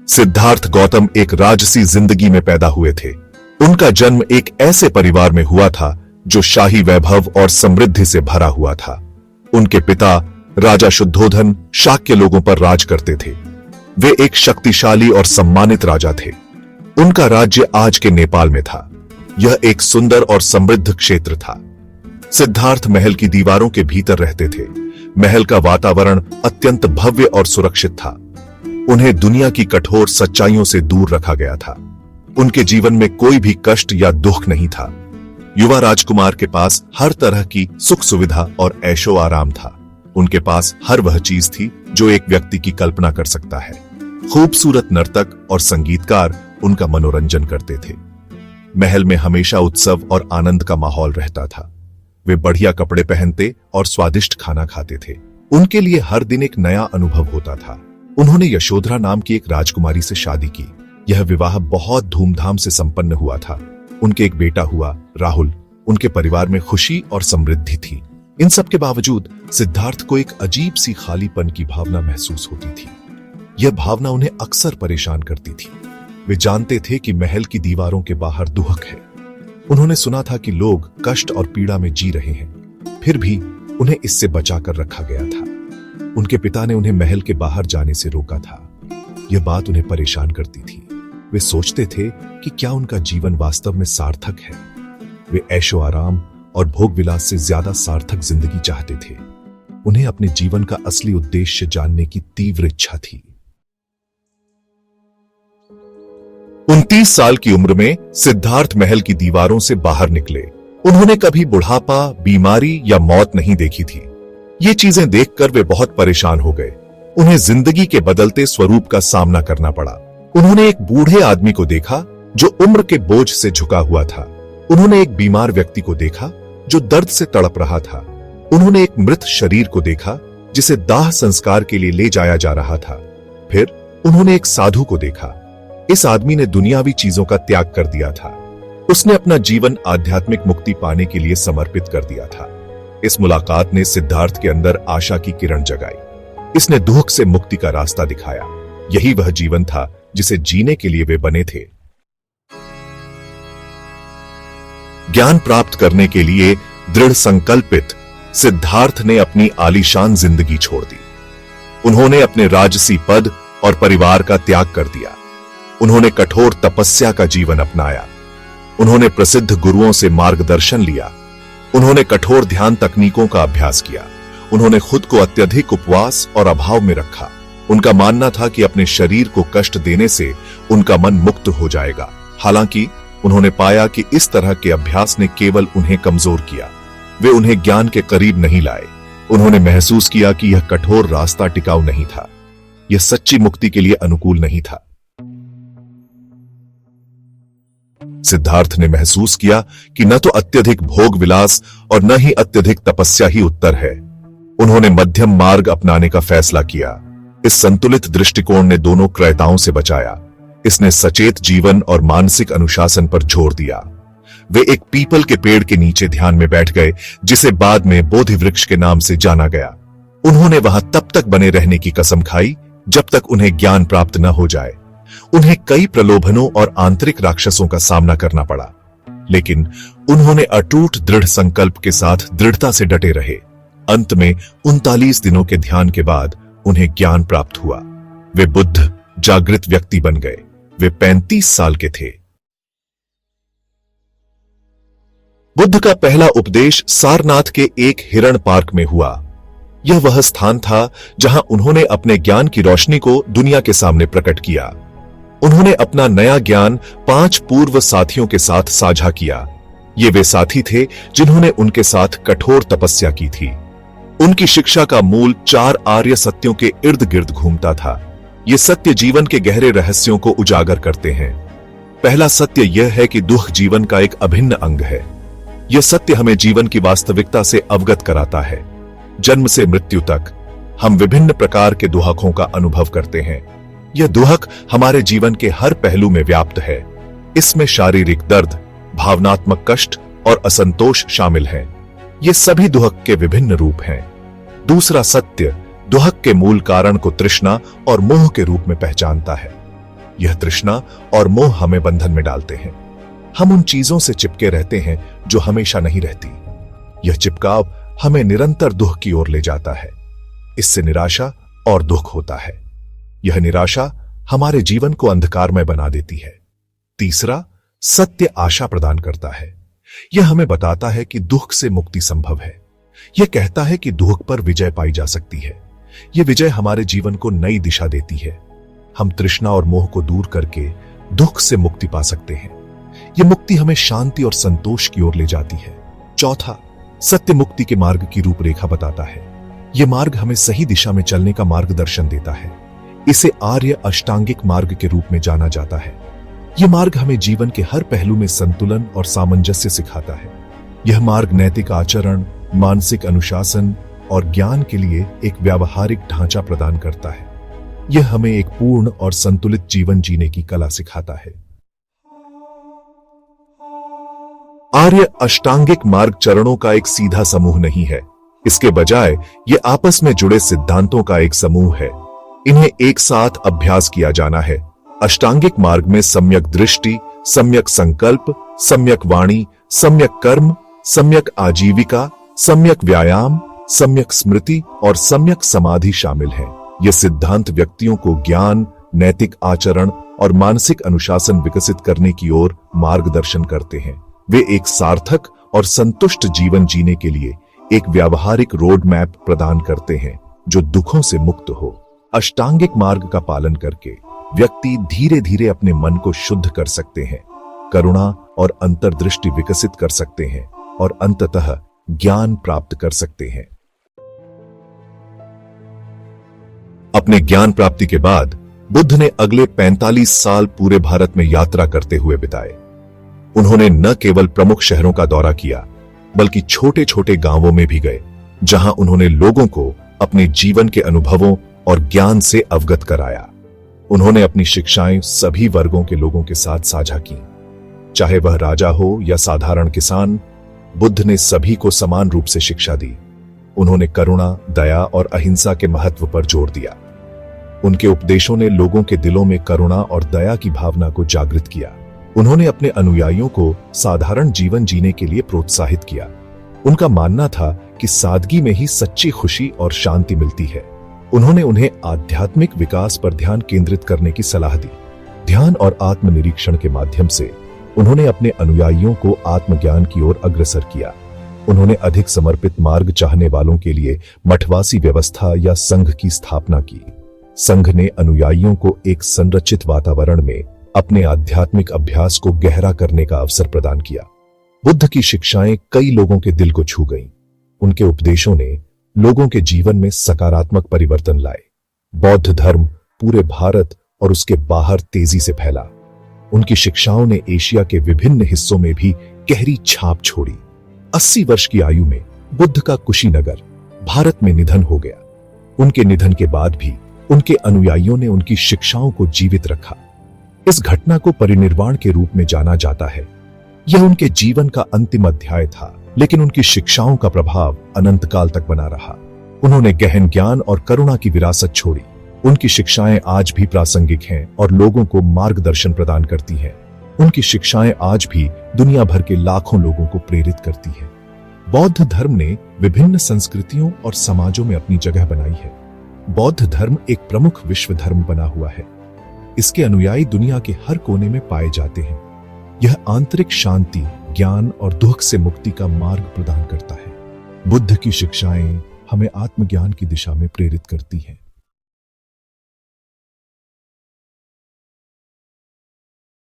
सिद्धार्थ गौतम एक राजसी जिंदगी में पैदा हुए थे। उनका जन्म एक ऐसे परिवार में हुआ था जो शाही वैभव और समृद्धि से भरा हुआ था। उनके पिता राजा शुद्धोधन शाक्य लोगों पर राज करते थे। वे एक शक्तिशाली और सम्मानित राजा थे। उनका राज्य आज के नेपाल में था। यह एक सुंदर और समृद्ध क्षेत्र था। सिद्धार्थ महल की दीवारों के भीतर रहते थे। महल का वातावरण अत्यंत भव्य और सुरक्षित था। उन्हें दुनिया की कठोर सच्चाइयों से दूर रखा गया था। उनके जीवन में कोई भी कष्ट या दुख नहीं था। युवा राजकुमार के पास हर तरह की सुख सुविधा और ऐशो आराम था। उनके पास हर वह चीज थी जो एक व्यक्ति की कल्पना कर सकता है। खूबसूरत नर्तक और संगीतकार उनका मनोरंजन करते थे। महल में हमेशा उत्सव और आनंद का माहौल रहता था। वे बढ़िया कपड़े पहनते और स्वादिष्ट खाना खाते थे। उनके लिए हर दिन एक नया अनुभव होता था। उन्होंने यशोधरा नाम की एक राजकुमारी से शादी की। यह विवाह बहुत धूमधाम से संपन्न हुआ था। उनके एक बेटा हुआ, राहुल। उनके परिवार में खुशी और समृद्धि थी। इन सब के बावजूद सिद्धार्थ को एक अजीब सी खालीपन की भावना महसूस होती थी। यह भावना उन्हें अक्सर परेशान करती थी। वे जानते थे कि महल की दीवारों के बाहर दुहक है। उन्होंने सुना था कि लोग कष्ट और पीड़ा में जी रहे हैं, फिर भी उन्हें इससे बचाकर रखा गया था। उनके पिता ने उन्हें महल के बाहर जाने से रोका था। यह बात उन्हें परेशान करती थी। वे सोचते थे कि क्या उनका जीवन वास्तव में सार्थक है। वे ऐशो आराम और भोग विलास से ज्यादा सार्थक जिंदगी चाहते थे। उन्हें अपने जीवन का असली उद्देश्य जानने की तीव्र इच्छा थी। 29 साल की उम्र में सिद्धार्थ महल की दीवारों से बाहर निकले। उन्होंने कभी बुढ़ापा, बीमारी या मौत नहीं देखी थी। ये चीजें देखकर वे बहुत परेशान हो गए। उन्हें जिंदगी के बदलते स्वरूप का सामना करना पड़ा। उन्होंने एक बूढ़े आदमी को देखा जो उम्र के बोझ से झुका हुआ था। उन्होंने एक बीमार व्यक्ति को देखा जो दर्द से तड़प रहा था। उन्होंने एक मृत शरीर को देखा जिसे दाह संस्कार के लिए ले जाया जा रहा था। फिर उन्होंने एक साधु को देखा। इस आदमी ने दुनियावी चीजों का त्याग कर दिया था। उसने अपना जीवन आध्यात्मिक मुक्ति पाने के लिए समर्पित कर दिया था। इस मुलाकात ने सिद्धार्थ के अंदर आशा की किरण जगाई। इसने दुख से मुक्ति का रास्ता दिखाया। यही वह जीवन था जिसे जीने के लिए वे बने थे। ज्ञान प्राप्त करने के लिए दृढ़ संकल्पित सिद्धार्थ ने अपनी आलीशान जिंदगी छोड़ दी। उन्होंने अपने राजसी पद और परिवार का त्याग कर दिया। उन्होंने कठोर तपस्या का जीवन अपनाया। उन्होंने प्रसिद्ध गुरुओं से मार्गदर्शन लिया। उन्होंने कठोर ध्यान तकनीकों का अभ्यास किया। उन्होंने खुद को अत्यधिक उपवास और अभाव में रखा। उनका मानना था कि अपने शरीर को कष्ट देने से उनका मन मुक्त हो जाएगा। हालांकि उन्होंने पाया कि इस तरह के अभ्यास ने केवल उन्हें कमजोर किया। वे उन्हें ज्ञान के करीब नहीं लाए। उन्होंने महसूस किया कि यह कठोर रास्ता टिकाऊ नहीं था। यह सच्ची मुक्ति के लिए अनुकूल नहीं था। सिद्धार्थ ने महसूस किया कि न तो अत्यधिक भोग विलास और न ही अत्यधिक तपस्या ही उत्तर है। उन्होंने मध्यम मार्ग अपनाने का फैसला किया। इस संतुलित दृष्टिकोण ने दोनों क्रयताओं से बचाया। इसने सचेत जीवन और मानसिक अनुशासन पर जोर दिया। वे एक पीपल के पेड़ के नीचे ध्यान में बैठ गए, जिसे बाद में बोधि वृक्ष के नाम से जाना गया। उन्होंने वहां तब तक बने रहने की कसम खाई जब तक उन्हें ज्ञान प्राप्त न हो जाए। उन्हें कई प्रलोभनों और आंतरिक राक्षसों का सामना करना पड़ा, लेकिन उन्होंने अटूट दृढ़ संकल्प के साथ दृढ़ता से डटे रहे। अंत में 39 दिनों के ध्यान के बाद उन्हें ज्ञान प्राप्त हुआ। वे बुद्ध जागृत व्यक्ति बन गए। वे 35 साल के थे। बुद्ध का पहला उपदेश सारनाथ के एक हिरण पार्क में हुआ। यह वह स्थान था जहां उन्होंने अपने ज्ञान की रोशनी को दुनिया के सामने प्रकट किया। उन्होंने अपना नया ज्ञान 5 पूर्व साथियों के साथ साझा किया। ये वे साथी थे जिन्होंने उनके साथ कठोर तपस्या की थी। उनकी शिक्षा का मूल 4 आर्य सत्यों के इर्द गिर्द घूमता था। ये सत्य जीवन के गहरे रहस्यों को उजागर करते हैं। पहला सत्य यह है कि दुख जीवन का एक अभिन्न अंग है। यह सत्य हमें जीवन की वास्तविकता से अवगत कराता है। जन्म से मृत्यु तक हम विभिन्न प्रकार के दुहकों का अनुभव करते हैं। यह दुहक हमारे जीवन के हर पहलू में व्याप्त है। इसमें शारीरिक दर्द, भावनात्मक कष्ट और असंतोष शामिल हैं। ये सभी दुहक के विभिन्न रूप हैं। दूसरा सत्य दुहक के मूल कारण को तृष्णा और मोह के रूप में पहचानता है। यह तृष्णा और मोह हमें बंधन में डालते हैं। हम उन चीजों से चिपके रहते हैं जो हमेशा नहीं रहती। यह चिपकाव हमें निरंतर दुख की ओर ले जाता है। इससे निराशा और दुख होता है। यह निराशा हमारे जीवन को अंधकारमय बना देती है। तीसरा, सत्य आशा प्रदान करता है। यह हमें बताता है कि दुख से मुक्ति संभव है। यह कहता है कि दुख पर विजय पाई जा सकती है। यह विजय हमारे जीवन को नई दिशा देती है। हम तृष्णा और मोह को दूर करके दुख से मुक्ति पा सकते हैं। यह मुक्ति हमें शांति और संतोष की ओर ले जाती है। चौथा, सत्य मुक्ति के मार्ग की रूपरेखा बताता है। यह मार्ग हमें सही दिशा में चलने का मार्गदर्शन देता है। इसे आर्य अष्टांगिक मार्ग के रूप में जाना जाता है। यह मार्ग हमें जीवन के हर पहलू में संतुलन और सामंजस्य सिखाता है। यह मार्ग नैतिक आचरण, मानसिक अनुशासन और ज्ञान के लिए एक व्यावहारिक ढांचा प्रदान करता है। यह हमें एक पूर्ण और संतुलित जीवन जीने की कला सिखाता है। आर्य अष्टांगिक मार्ग चरणों का एक सीधा समूह नहीं है। इसके बजाय ये आपस में जुड़े सिद्धांतों का एक समूह है। इन्हें एक साथ अभ्यास किया जाना है। अष्टांगिक मार्ग में सम्यक दृष्टि, सम्यक संकल्प, सम्यक वाणी, सम्यक कर्म, सम्यक आजीविका, सम्यक व्यायाम, सम्यक स्मृति और सम्यक समाधि शामिल है। ये सिद्धांत व्यक्तियों को ज्ञान, नैतिक आचरण और मानसिक अनुशासन विकसित करने की ओर मार्गदर्शन करते हैं। वे एक सार्थक और संतुष्ट जीवन जीने के लिए एक व्यावहारिक रोड मैप प्रदान करते हैं जो दुखों से मुक्त हो। अष्टांगिक मार्ग का पालन करके व्यक्ति धीरे धीरे अपने मन को शुद्ध कर सकते हैं, करुणा और अंतर्दृष्टि विकसित कर सकते हैं और अंततः ज्ञान प्राप्त कर सकते हैं। अपने ज्ञान प्राप्ति के बाद बुद्ध ने अगले 45 साल पूरे भारत में यात्रा करते हुए बिताए। उन्होंने न केवल प्रमुख शहरों का दौरा किया, बल्कि छोटे छोटे गांवों में भी गए, जहां उन्होंने लोगों को अपने जीवन के अनुभवों और ज्ञान से अवगत कराया। उन्होंने अपनी शिक्षाएं सभी वर्गों के लोगों के साथ साझा की। चाहे वह राजा हो या साधारण किसान, बुद्ध ने सभी को समान रूप से शिक्षा दी। उन्होंने करुणा, दया और अहिंसा के महत्व पर जोर दिया। उनके उपदेशों ने लोगों के दिलों में करुणा और दया की भावना को जागृत किया। उन्होंने अपने अनुयायियों को साधारण जीवन जीने के लिए प्रोत्साहित किया। उनका मानना था कि सादगी में ही सच्ची खुशी और शांति मिलती है। उन्होंने उन्हें आध्यात्मिक विकास पर ध्यान केंद्रित करने की सलाह दी। ध्यान और आत्मनिरीक्षण के माध्यम से उन्होंने अपने अनुयायियों को आत्मज्ञान की ओर अग्रसर किया। उन्होंने अधिक समर्पित मार्ग चाहने वालों के लिए मठवासी व्यवस्था या संघ की स्थापना की। संघ ने अनुयायियों को एक संरचित वातावरण में अपने आध्यात्मिक अभ्यास को गहरा करने का अवसर प्रदान किया। बुद्ध की शिक्षाएं कई लोगों के दिल को छू गईं। उनके उपदेशों ने लोगों के जीवन में सकारात्मक परिवर्तन लाए। बौद्ध धर्म पूरे भारत और उसके बाहर तेजी से फैला। उनकी शिक्षाओं ने एशिया के विभिन्न हिस्सों में भी गहरी छाप छोड़ी। 80 वर्ष की आयु में बुद्ध का कुशीनगर, भारत में निधन हो गया। उनके निधन के बाद भी उनके अनुयायियों ने उनकी शिक्षाओं को जीवित रखा। इस घटना को परिनिर्वाण के रूप में जाना जाता है। यह उनके जीवन का अंतिम अध्याय था, लेकिन उनकी शिक्षाओं का प्रभाव अनंत काल तक बना रहा। उन्होंने गहन ज्ञान और करुणा की विरासत छोड़ी। उनकी शिक्षाएं आज भी प्रासंगिक हैं और लोगों को मार्गदर्शन प्रदान करती हैं। उनकी शिक्षाएं आज भी दुनिया भर के लाखों लोगों को प्रेरित करती हैं। बौद्ध धर्म ने विभिन्न संस्कृतियों और समाजों में अपनी जगह बनाई है। बौद्ध धर्म एक प्रमुख विश्व धर्म बना हुआ है। इसके अनुयायी दुनिया के हर कोने में पाए जाते हैं। यह आंतरिक शांति, ज्ञान और दुख से मुक्ति का मार्ग प्रदान करता है। बुद्ध की शिक्षाएं हमें आत्मज्ञान की दिशा में प्रेरित करती हैं।